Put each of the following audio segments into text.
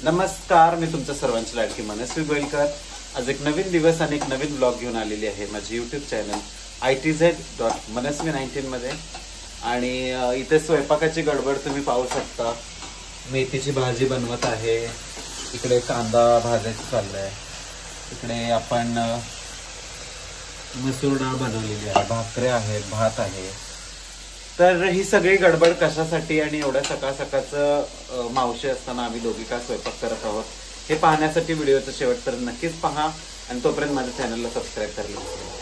नमस्कार, मी तुमच्या सर्वांची लाडकी मनस्वी गोयलकर. आज एक नवीन दिवस आणि एक नवीन ब्लॉग घेऊन आलेली आहे माझी यूट्यूब चॅनल itz.manasvi19 मध्ये. आणि इथे स्वयंपाकाची गडबड तुम्ही पाहू शकता. मेथीची भाजी बनवत आहे, इकडे कांदा भाजायचं चाललंय, इकडे आपण मसूर डाळ बनवलेली आहे, भाकऱ्या आहेत, भात आहे. तर ही सगळी गडबड कशासाठी आणि एवढ्या सकाळ सकाळचं मावशी असताना आम्ही दोघी का स्वयंपाक करत आहोत हे पाहण्यासाठी व्हिडिओचा शेवटपर्यंत नक्कीच पहा आणि तोपर्यंत माझ्या चॅनलला सबस्क्राईब करायला विसरू नका.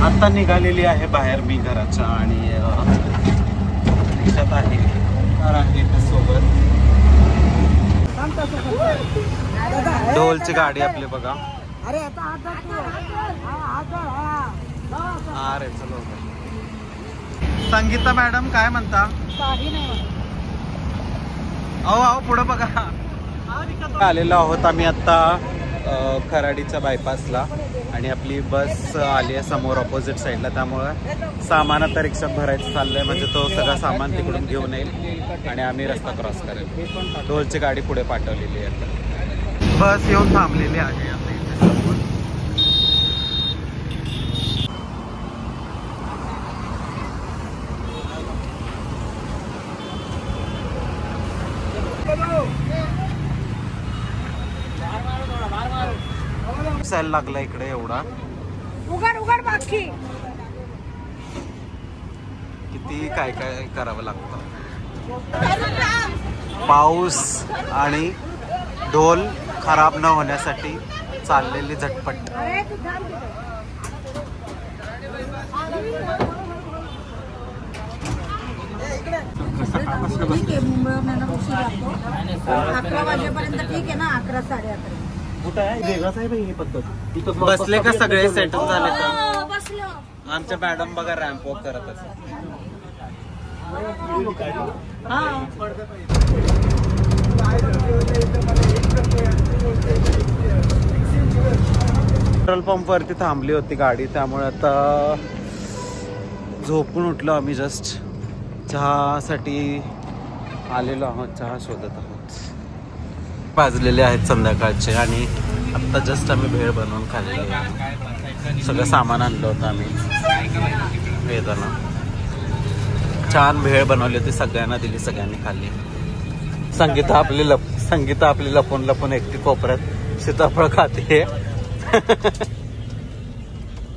आता निघालेली आहे बाहेर मी घराच्या आणि रिक्षात आहे सोबत. ढोलची गाडी आपली बघा. अरे चलो. संगीता मॅडम काय म्हणता? अहो पुढे बघा. आलेलो आहोत आम्ही आता खराडीच्या बायपासला आणि आपली बस आली आहे समोर ऑपोजिट साईडला. त्यामुळे सामान आता रिक्षात भरायचं चाललंय, म्हणजे तो सगळं सामान तिकडून घेऊन येईल आणि आम्ही रस्ता क्रॉस करेल. ढोलची गाडी पुढे पाठवलेली आहे. आता बस येऊन थांबलेली आहे. सायला लागला इकडे एवढा. उघड बाकी किती काय काय करावं लागतं. पाऊस आणि ढोल खराब न होण्यासाठी चाललेली झटपट. ठीक आहे, मुंबईला उशीर लागतो. 11 वाजेपर्यंत ठीक आहे ना, 11 साडे 11. बसले का सगळे सेटल झाले का? आमच्या मॅडम बघा रॅम्प वॉक करत असतात. पेट्रोल पंप वरती थांबली होती गाडी, त्यामुळे आता झोपून उठलो आम्ही. जस्ट चहासाठी आलेलो आहोत, चहा शोधत आहोत. भाजलेले आहेत संध्याकाळचे आणि आत्ता जस्ट आम्ही भेळ बनवून खाल्लेली आहे. सगळं सामान आणलं होतं आम्ही वेदाना. छान भेळ बनवली होती, सगळ्यांना दिली, सगळ्यांनी खाल्ली. संगीता आपली लपून लपून एकटी कोपऱ्यात सीताफळ खाते.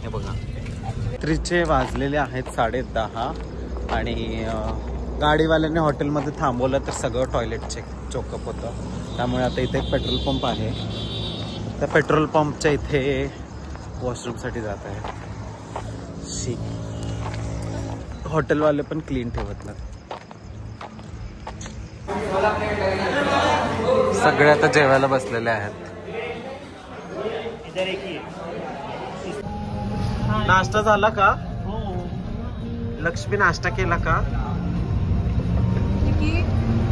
हे बघा, रात्रीचे वाजलेले आहेत 10:30 आणि गाडीवाल्याने हॉटेलमध्ये थांबवलं तर सगळं टॉयलेट चोकअप होतं. त्यामुळे आता इथे एक पेट्रोल पंप आहे, त्या पेट्रोल पंपच्या इथे वॉशरूमसाठी जात आहे. हॉटेलवाले पण क्लीन ठेवत नाही. सगळे आता जेवायला बसलेले आहेत. नाश्ता झाला का? लक्ष्मी नाश्ता केला का?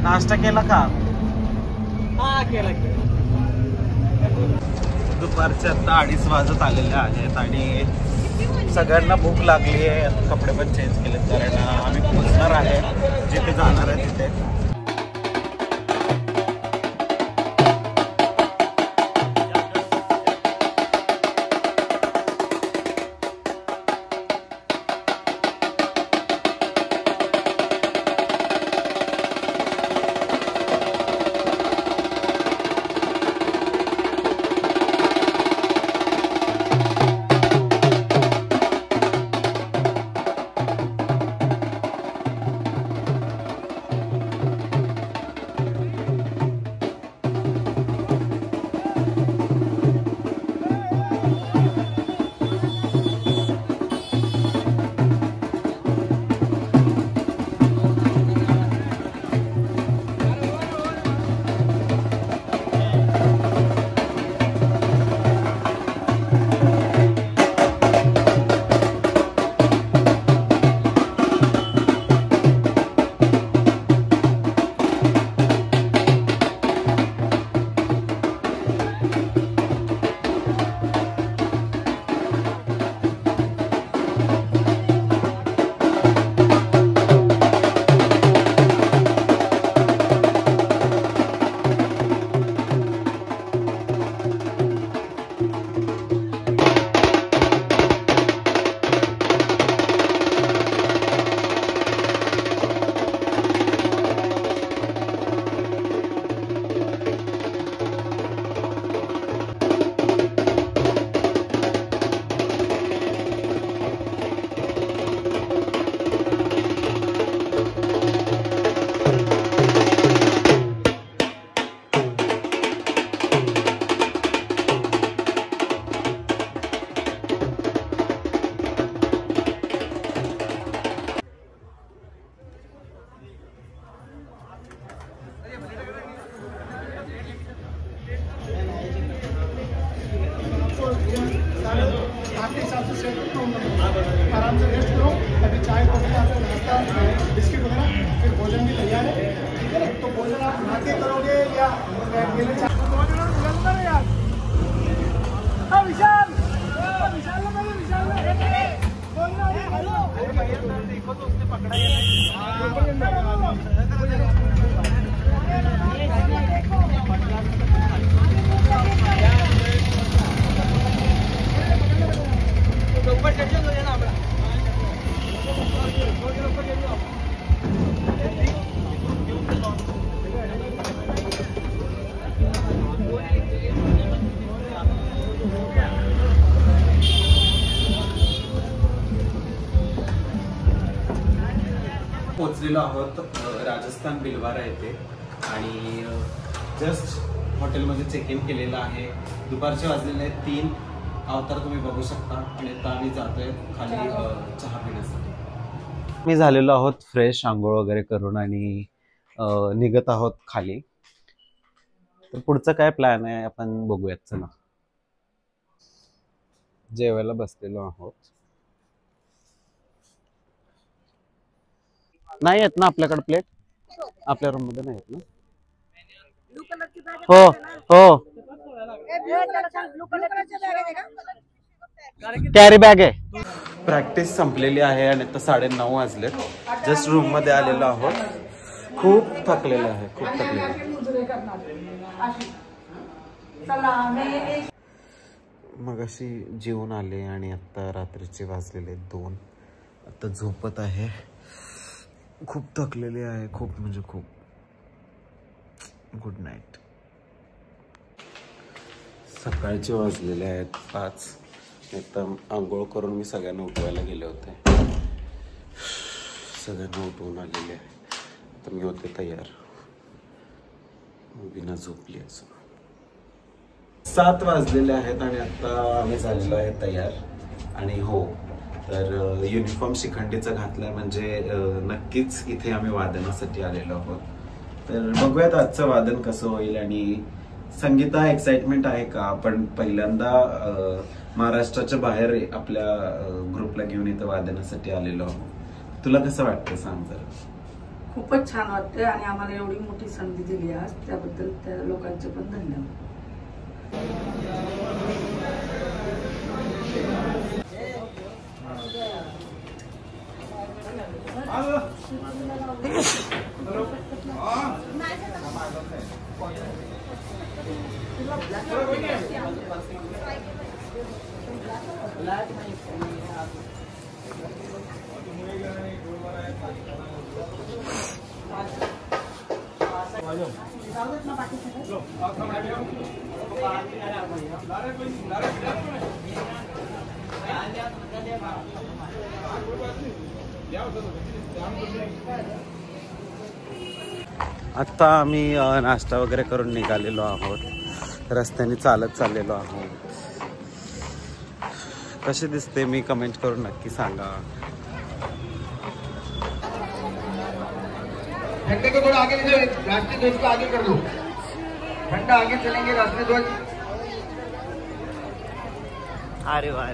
नाश्ता केला का? केला. दुपारचे आता 2:30 वाजत आलेले आहेत आणि सगळ्यांना भूक लागली आहे. कपडे पण चेंज केले कारण आम्ही पोहोचणार आहे जिथे जाणार आहे तिथे. पोचलेलो आहोत राजस्थान बिलवारा येथे आणि जस्ट हॉटेलमध्ये चेक इन केलेलं आहे. दुपारचे वाजलेले आहेत 3. अवतार तुम्ही बघू शकता आणि आता आम्ही जातोय खाली चहा पिण्यासाठी. मी झालेलो आहोत फ्रेश, आंघोळ वगैरे करून आणि निघत आहोत खाली. तर पुढचं काय प्लॅन आहे आपण बघूयात. चला जेवायला बसलेलो आहोत. नाही येत ना आपल्याकडे प्लेट? आपल्या रूम मध्ये नाही येत ना? हो हो कॅरी बॅग आहे. प्रॅक्टिस संपलेली आहे आणि आता 9:30 वाजलेत. जस्ट रूम मध्ये आलेलो आहोत. खूप थकलेलं आहे, खूप थकलेलं. मग अशी जेवून आले आणि आता रात्रीचे वाजलेले 2. आता झोपत आहे. खूप थकलेले आहे, खूप म्हणजे खूप. Good night. सकाळचे वाजलेले आहेत 5. एकदम आंघोळ करून मी सगळ्यांना उठवायला गेले होते. सगळ्यांना उठवून आलेले आहे. आता मी होते तयार. बिना झोपली असं. 7 वाजलेले आहेत आणि आता आम्ही झालेलो आहे तयार. आणि हो, तर युनिफॉर्म शिखंडीचा घातलाय म्हणजे नक्कीच इथे आम्ही वादनासाठी आलेलो आहोत. तर बघूयात आजचं वादन कसं होईल. आणि संगीता एक्साइटमेंट आहे का? आपण पहिल्यांदा महाराष्ट्राच्या बाहेर आपल्या ग्रुपला घेऊन इथं वादनासाठी आलेलो आहोत. तुला कसं वाटतं सांग जरा. खूपच छान वाटतंय आणि आम्हाला एवढी मोठी संधी दिली आज, त्याबद्दल त्या लोकांचे पण धन्यवाद. आता आम्ही नाश्ता वगैरे करून निघालेलो आहोत. रस्त्याने चालत चाललेलो आहोत. कसे दिसते मी कमेंट करून नक्की सांगा. झंडे को थोड़ा आगे ले लो, राष्ट्रीय ध्वज को आगे कर दो. झंडा आगे चलेंगे, राष्ट्रीय ध्वज. अरे वाह.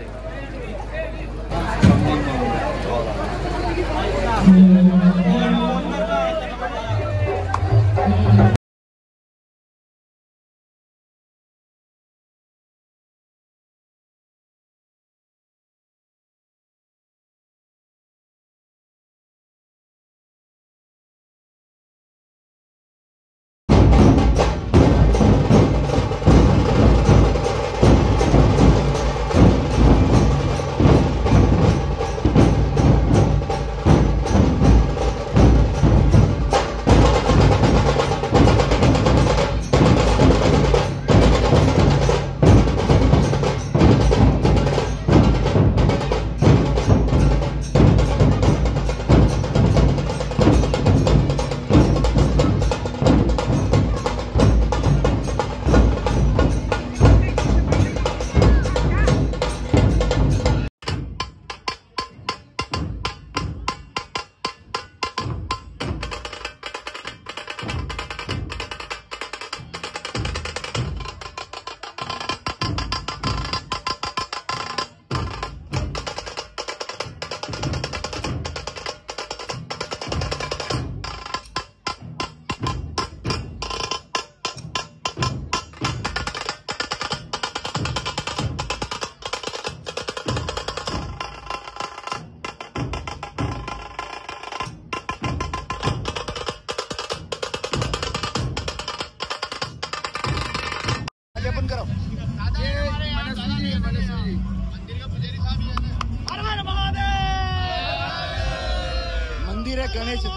मंदिर आहे गणेशचं.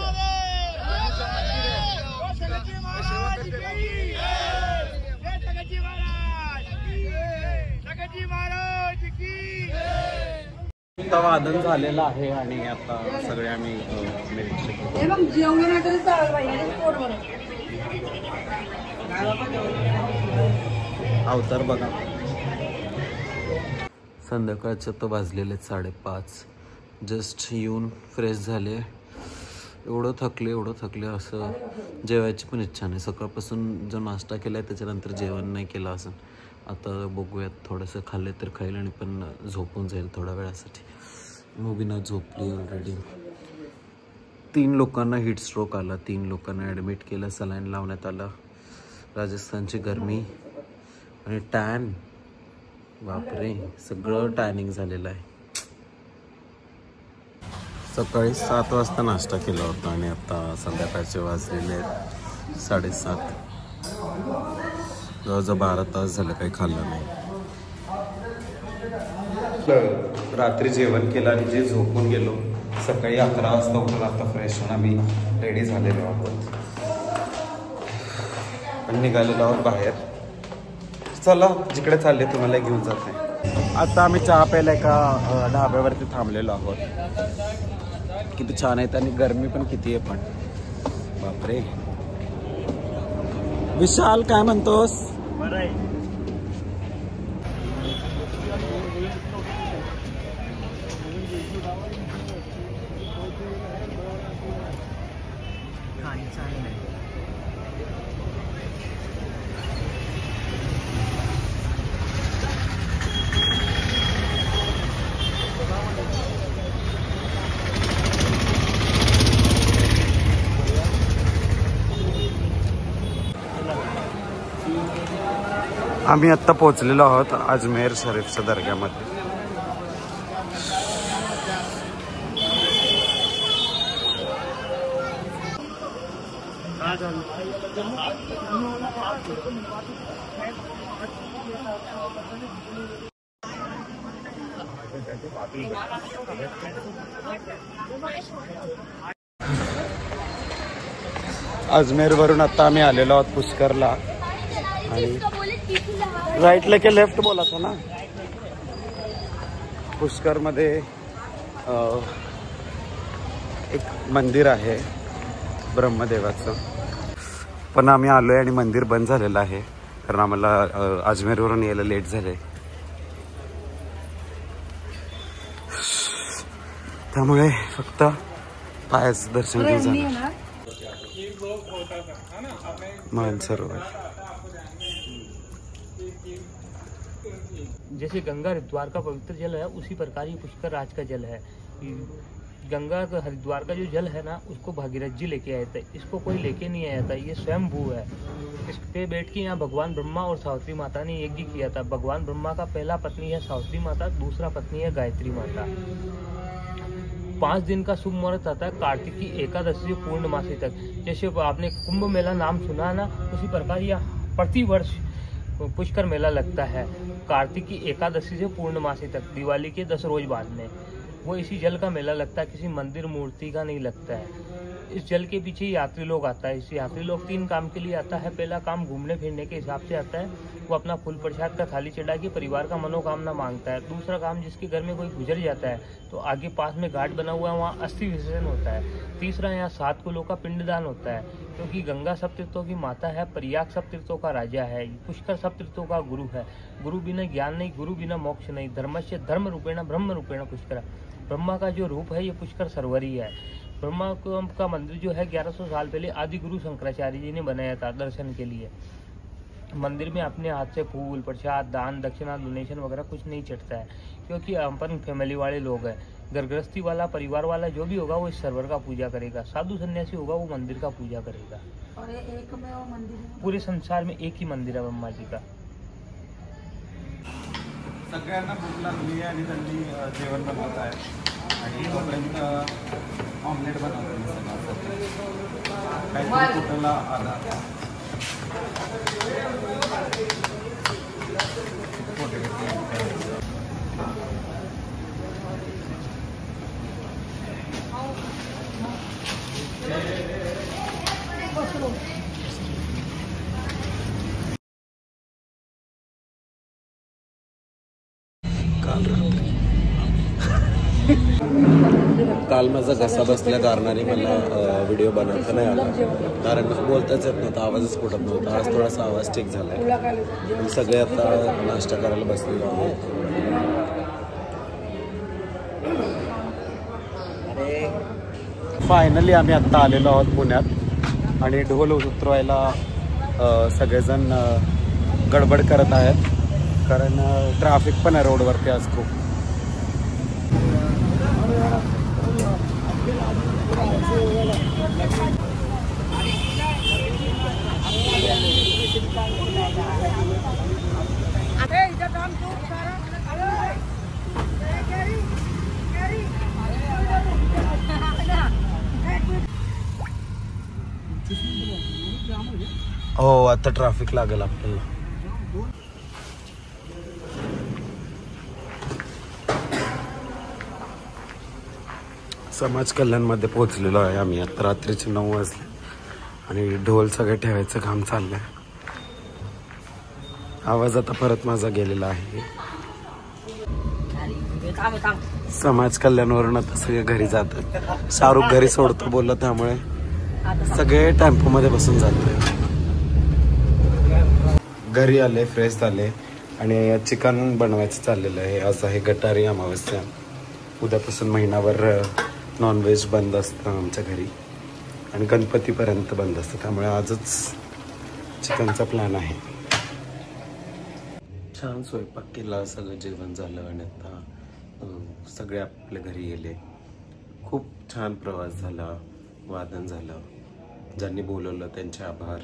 गणेश मंदिर आहे. आता वादन झालेलं आहे आणि आता सगळे आम्ही निरीक्षक अवतार बघा. संध्याकाळचं तर वाजलेले 5:30. जस्ट येऊन फ्रेश झाले. एवढं थकले असं जेवायची पण इच्छा नाही. सकाळपासून जो नाश्ता केला आहे त्याच्यानंतर जेवण नाही केलं असं. आता बघूयात, थोडंसं खाल्ले तर खाईल आणि पण झोपून जाईल थोड्या वेळासाठी. मुबीना झोपली ऑलरेडी. 3 लोकांना हीट स्ट्रोक आला. 3 लोकांना ॲडमिट केलं. सलाईन लावण्यात आलं. राजस्थानची गरमी आणि टॅन, बापरे सगळं टॅनिंग झालेलं आहे. सकाळी 7 वाजता नाश्ता केला होता आणि आता संध्याकाळचे वाजलेले 7:30. जवळजवळ 12 तास झालं काही खाल्लं नाही. रात्री जेवण केलं आणि जे झोपून गेलो. सकाळी 11 वाजता उठून आता फ्रेश होऊन आम्ही रेडी झालेलो आहोत आणि निघालेलो आहोत बाहेर. चला जिकडे चालले तुम्हाला घेऊन जाते. आता आम्ही चहा प्यायला एका ढाब्यावरती थांबलेलो आहोत. किती छान आहेत आणि गरमी पण किती आहे पण बापरे. विशाल काय म्हणतोस? आम्ही आत्ता पोहोचलेलो आहोत अजमेर शरीफच्या दर्ग्यामध्ये. अजमेरवरून आता आम्ही आलेलो आहोत पुष्करला. आणि राईटला की लेफ्ट बोला था ना. पुष्करमध्ये एक मंदिर आहे ब्रह्मदेवाचं. पण आम्ही आलोय आणि मंदिर बंद झालेलं आहे कारण आम्हाला अजमेरवरून यायला लेट झालंय. त्यामुळे फक्त पायाचं दर्शन घेऊन जाणार. मानसरोवर जैसे गंगा हरिद्वार का पवित्र जल है उसी प्रकार ये पुष्कर राज का जल है. गंगा का हरिद्वार का जो जल है ना उसको भागीरथ जी लेके आए थे. इसको कोई लेके नहीं आया था. ये स्वयं भू है. इस पे बैठ के यहाँ भगवान ब्रह्मा और सावित्री माता ने यज्ञ किया था. भगवान ब्रह्मा का पहला पत्नी है सावित्री माता, दूसरा पत्नी है गायत्री माता. 5 दिन का शुभ मुहूर्त आता है कार्तिक की एकादशी से पूर्णमासी तक. जैसे आपने कुंभ मेला नाम सुना ना उसी प्रकार यह प्रतिवर्ष पुष्कर मेला लगता है कार्तिक की एकादशी से पूर्णमासी तक, दिवाली के 10 रोज बाद में. वो इसी जल का मेला लगता है, किसी मंदिर मूर्ति का नहीं लगता है. इस जल के पीछे यात्री लोग आता है. इस यात्री लोग 3 काम के लिए आता है. पहला काम घूमने फिरने के हिसाब से आता है. वो अपना फूल प्रसाद का थाली चढ़ा के परिवार का मनोकामना मांगता है. दूसरा काम जिसके घर में कोई गुजर जाता है तो आगे पास में घाट बना हुआ है, वहाँ अस्थि विसर्जन होता है. तीसरा यहाँ 7 कुलों का पिंडदान होता है, क्योंकि गंगा सब तीर्थों की माता है, प्रयाग सब तीर्थों का राजा है, पुष्कर सब तीर्थों का गुरु है. गुरु बिना ज्ञान नहीं, गुरु बिना मोक्ष नहीं. धर्मस्य धर्म रूपेण ब्रह्म रूपेण पुष्कर. ब्रह्मा का जो रूप है ये पुष्कर सरोवर ही है. ब्रह्मा का मंदिर जो है 1100 साल पहले आदि गुरु शंकराचार्य जी ने बनाया था दर्शन के लिए. मंदिर में अपने हाथ से फूल प्रसाद दान दक्षिणा डोनेशन वगैरह कुछ नहीं चढ़ता है, क्योंकि अपन फैमिली वाले लोग हैं. घरगृहस्थी वाला परिवार वाला जो भी होगा वो इस सर्वर का पूजा करेगा. साधु सन्यासी होगा वो मंदिर का पूजा करेगा. और एक में वो मंदिर पूरे संसार में एक ही मंदिर है ब्रह्मा जी का. सगळ्यांना भूक लागली आणि त्यांनी जेवण बनवत आहे आणि तोपर्यंत ऑमलेट बनवतो. काहीतरी कुठला आला काल माझा घसा बसल्या कारणाने मला व्हिडिओ बनवता नाही आला, कारण बोलताच येत नव्हता, आवाजच फुटत नव्हता. आज थोडासा आवाज ठीक झालाय. आणि सगळे आता नाश्ता करायला बसलेलो आहोत. फायनली आम्ही आत्ता आलेलो आहोत पुण्यात आणि ढोल उतरवायला सगळेजण गडबड करत आहेत, कारण ट्रॅफिक पण आहे रोडवरती आज खूप. हो, आता ट्रॅफिक लागेल आपल्याला. समाज कल्याणमध्ये पोहोचलेलो आहे आम्ही. आता रात्रीचे 9 वाजले आणि ढोल सगळे ठेवायचं काम चाललंय. आवाज आता परत माझा गेलेला आहे. समाज कल्याणवरून आता सगळे घरी जातात. शाहरुख घरी सोडतो बोलला, त्यामुळे सगळे टेम्पो मध्ये बसून जातात. घरी आले, फ्रेश झाले आणि चिकन बनवायचं चाललेलं आहे. आज आहे गटारी अमावस्या. उद्यापासून महिनाभर नॉनव्हेज बंद असतं आमच्या घरी आणि गणपतीपर्यंत बंद असतं, त्यामुळे आजच चिकनचा प्लॅन आहे. छान स्वयंपाक केला, सगळं जेवण झालं आणि आता सगळे आपल्या घरी गेले. खूप छान प्रवास झाला, वादन झालं. ज्यांनी बोलवलं त्यांचे आभार.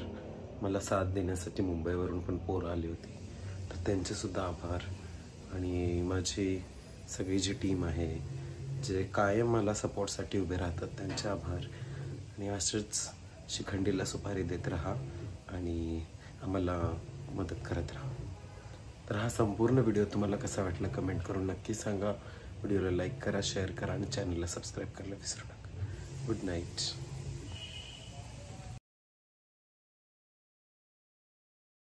मला साथ देण्यासाठी मुंबईवरून पण पोरं आली होती, तर त्यांचे सुद्धा आभार. आणि माझी सगळी जी टीम आहे, जे कायम मला सपोर्टसाठी उभे राहतात, त्यांचे आभार. आणि असेच शिखंडीला सुपारी देत राहा आणि आम्हाला मदत करत राहा. तर हा संपूर्ण व्हिडिओ तुम्हाला कसा वाटला कमेंट करून नक्की सांगा. व्हिडिओला लाईक करा, शेअर करा आणि चॅनलला सबस्क्राईब करायला विसरू नका. Good night.